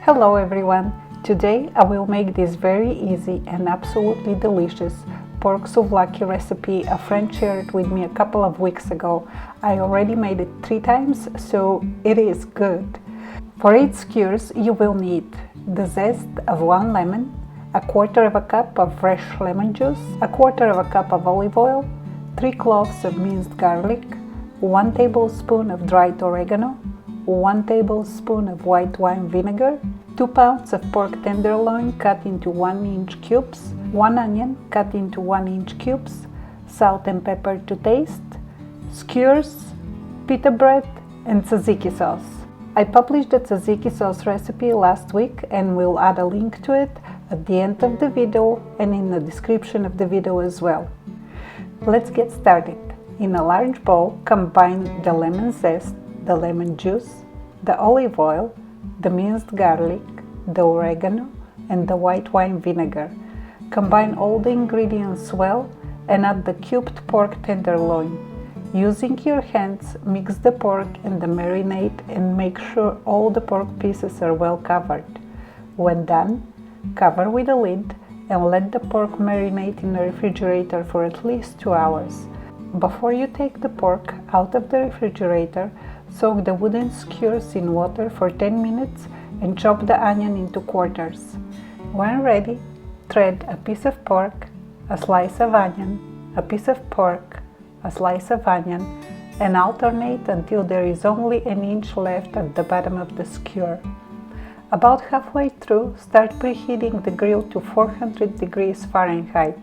Hello everyone! Today I will make this very easy and absolutely delicious pork souvlaki recipe. A friend shared it with me a couple of weeks ago. I already made it 3 times, so it is good. For 8 skewers you will need the zest of 1 lemon, a quarter of a cup of fresh lemon juice, a quarter of a cup of olive oil, 3 cloves of minced garlic, 1 tablespoon of dried oregano, 1 tablespoon of white wine vinegar, 2 pounds of pork tenderloin cut into 1-inch cubes, 1 onion cut into 1-inch cubes, salt and pepper to taste, skewers, pita bread, and tzatziki sauce. I published the tzatziki sauce recipe last week and will add a link to it at the end of the video and in the description of the video as well. Let's get started. In a large bowl, combine the lemon zest, the lemon juice, the olive oil, the minced garlic, the oregano, and the white wine vinegar. Combine all the ingredients well and add the cubed pork tenderloin. Using your hands, mix the pork and the marinade and make sure all the pork pieces are well covered. When done, cover with a lid and let the pork marinate in the refrigerator for at least 2 hours. Before you take the pork out of the refrigerator, soak the wooden skewers in water for 10 minutes and chop the onion into quarters. When ready, thread a piece of pork, a slice of onion, a piece of pork, a slice of onion, and alternate until there is only an inch left at the bottom of the skewer. About halfway through, start preheating the grill to 400 degrees Fahrenheit.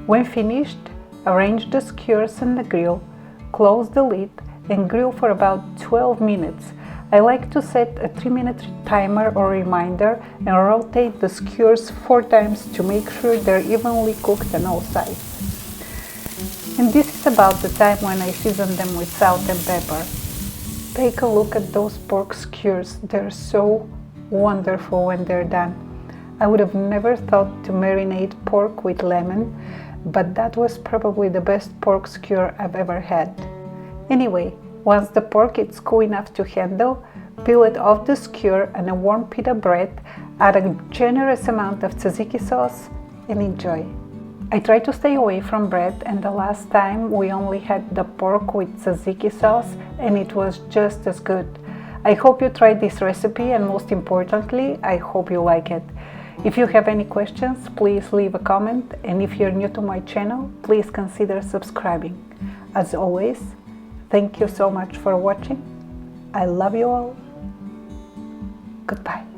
When finished, arrange the skewers on the grill, close the lid, and grill for about 12 minutes. I like to set a 3-minute timer or reminder and rotate the skewers 4 times to make sure they're evenly cooked on all sides. And this is about the time when I season them with salt and pepper. Take a look at those pork skewers. They're so wonderful when they're done. I would have never thought to marinate pork with lemon, but that was probably the best pork skewer I've ever had. Anyway, once the pork is cool enough to handle, peel it off the skewer on a warm pita bread, add a generous amount of tzatziki sauce, and enjoy. I try to stay away from bread, and the last time we only had the pork with tzatziki sauce and it was just as good. I hope you tried this recipe and most importantly, I hope you like it. If you have any questions, please leave a comment, and if you're new to my channel, please consider subscribing. As always, thank you so much for watching. I love you all. Goodbye.